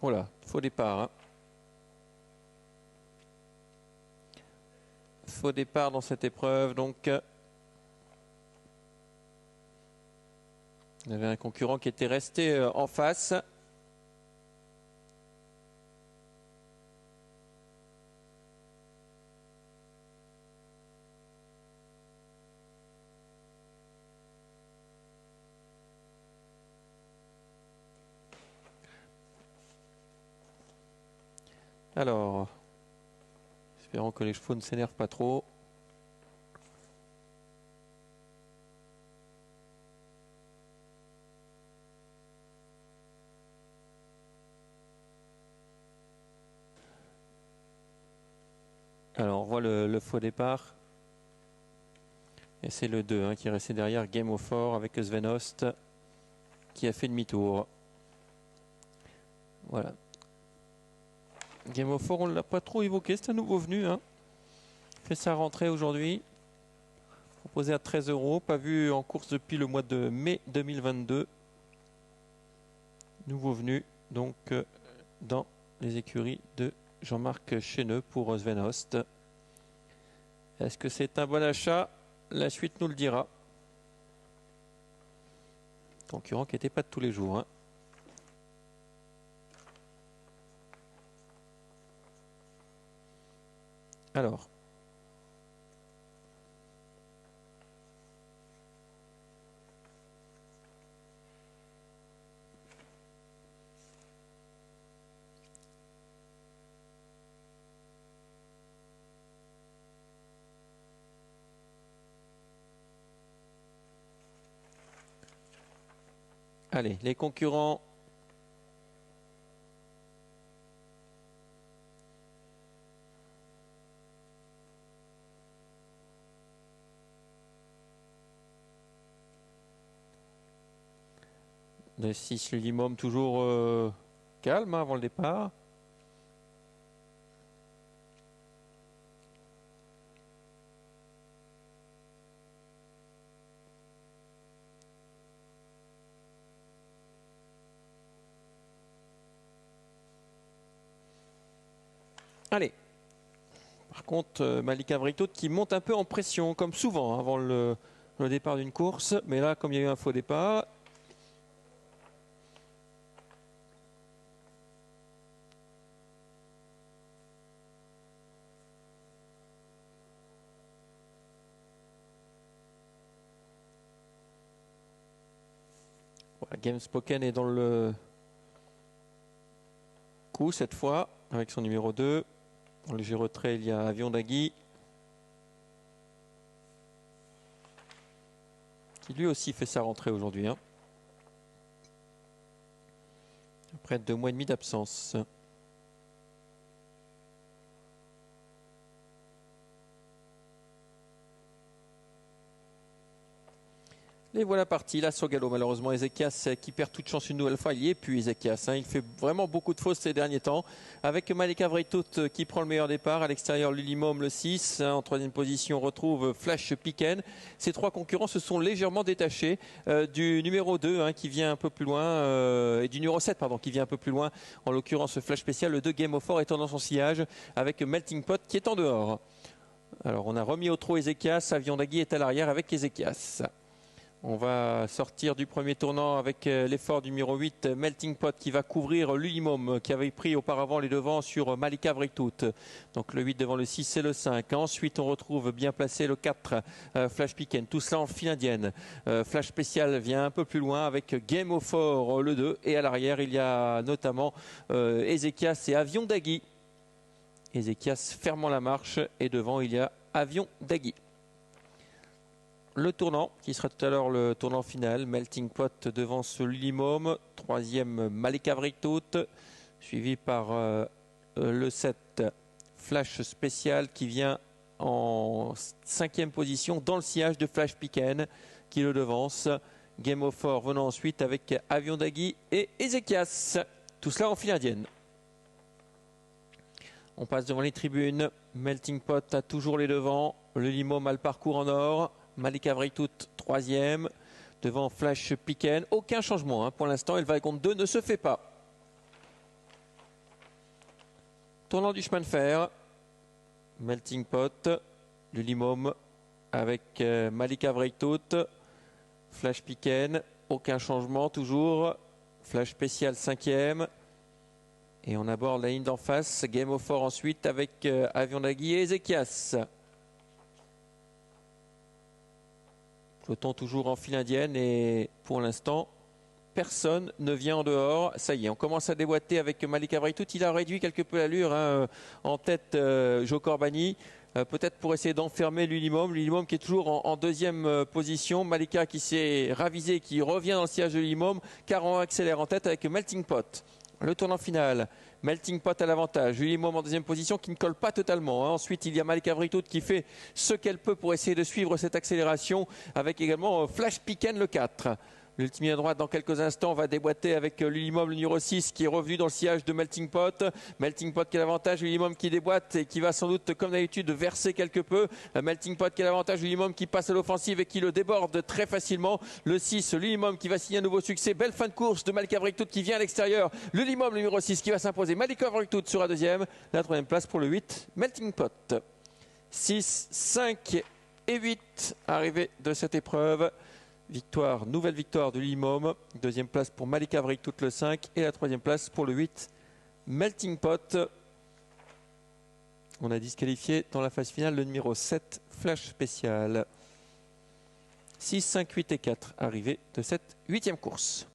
Voilà, faux départ. Hein. Faux départ dans cette épreuve, donc. Il y avait un concurrent qui était resté en face. Alors, espérons que les chevaux ne s'énervent pas trop. Alors, on voit le faux départ. Et c'est le 2 qui est resté derrière Game of Four avec Sven Host qui a fait demi-tour. Voilà. Game of Four, on ne l'a pas trop évoqué, c'est un nouveau venu. Fait sa rentrée aujourd'hui. Proposé à 13 €, pas vu en course depuis le mois de mai 2022. Nouveau venu, donc, dans les écuries de Jean-Marc Chéneux pour Sven Host. Est-ce que c'est un bon achat? La suite nous le dira. Concurrent qui n'était pas de tous les jours. Alors. Allez, les concurrents. Le 6, le Limom, toujours calme avant le départ. Allez. Par contre, Malika Vritot qui monte un peu en pression, comme souvent, avant le départ d'une course. Mais là, comme il y a eu un faux départ... Voilà, Game Spoken est dans le coup cette fois, avec son numéro 2. Dans le léger retrait, il y a Avion d'Agui, qui lui aussi fait sa rentrée aujourd'hui. Après 2 mois et demi d'absence. Et voilà parti, là sur galop malheureusement Ezekias qui perd toute chance une nouvelle fois, il y est plus Ezekias, il fait vraiment beaucoup de fausses ces derniers temps, avec Malika Vritot qui prend le meilleur départ, à l'extérieur Lulimom le 6, en troisième position on retrouve Flash Piquen. Ces 3 concurrents se sont légèrement détachés du numéro 2 qui vient un peu plus loin, et du numéro 7 pardon, qui vient un peu plus loin, en l'occurrence Flash Spécial, le 2 Game of Four étant dans son sillage, avec Melting Pot qui est en dehors. Alors on a remis au trot Ezekias, Avion d'Agui est à l'arrière avec Ezekias. On va sortir du premier tournant avec l'effort du numéro 8, Melting Pot, qui va couvrir l'Ulimom, qui avait pris auparavant les devants sur Malika Vritot. Donc le 8 devant le 6 et le 5. Ensuite, on retrouve bien placé le 4, Flash Piquen. Tout cela en file indienne. Flash Spécial vient un peu plus loin avec Game of Four, le 2. Et à l'arrière, il y a notamment Ezekias et Avion d'Agui. Ezekias fermant la marche. Et devant, il y a Avion d'Agui. Le tournant, qui sera tout à l'heure le tournant final. Melting Pot devant ce Lulimom. Troisième, Malika Vritot. Suivi par le 7, Flash Spécial, qui vient en 5e position dans le sillage de Flash Piquen, qui le devance. Game of Four venant ensuite avec Avion d'Agui et Ezekias. Tout cela en file indienne. On passe devant les tribunes. Melting Pot a toujours les devants. Le Lulimom a le parcours en or. Malika Vritot, 3e, devant Flash Piquen. Aucun changement pour l'instant. Et le Vaille compte 2 ne se fait pas. Tournant du chemin de fer, Melting Pot, Lulimome avec Malika Vreitout, Flash Piquen, aucun changement toujours, Flash spécial 5e. Et on aborde la ligne d'en face, Game of Four ensuite avec Avion d'Agui et Ezekias. Peloton toujours en file indienne et pour l'instant, personne ne vient en dehors. Ça y est, on commence à déboîter avec Malika Vreitout. Il a réduit quelque peu l'allure en tête Jo Corbani. Peut-être pour essayer d'enfermer Lulimome. Lulimome qui est toujours en deuxième position. Malika qui s'est ravisé, qui revient dans le sillage de Lulimome. Car on accélère en tête avec Melting Pot. Le tournant final, Melting Pot à l'avantage, Lulimome en deuxième position qui ne colle pas totalement. Ensuite, il y a Malika Vreitout qui fait ce qu'elle peut pour essayer de suivre cette accélération avec également Flash Piquen le 4. L'ultime à droite dans quelques instants va déboîter avec Lulimome le numéro 6 qui est revenu dans le sillage de Melting Pot. Melting Pot qui a l'avantage, Lulimome qui déboîte et qui va sans doute comme d'habitude verser quelque peu. Melting Pot qui a l'avantage, Lulimome qui passe à l'offensive et qui le déborde très facilement. Le 6, Lulimome qui va signer un nouveau succès. Belle fin de course de Malika Vreitout qui vient à l'extérieur. Lulimome le numéro 6 qui va s'imposer. Malika Vreitout sera deuxième. La troisième place pour le 8, Melting Pot. 6, 5 et 8 arrivés de cette épreuve. Victoire, nouvelle victoire de Lulimome. Deuxième place pour Malika Vreitout le 5 et la troisième place pour le 8, Melting Pot. On a disqualifié dans la phase finale le numéro 7, Flash spécial. 6, 5, 8 et 4 arrivés de cette 8e course.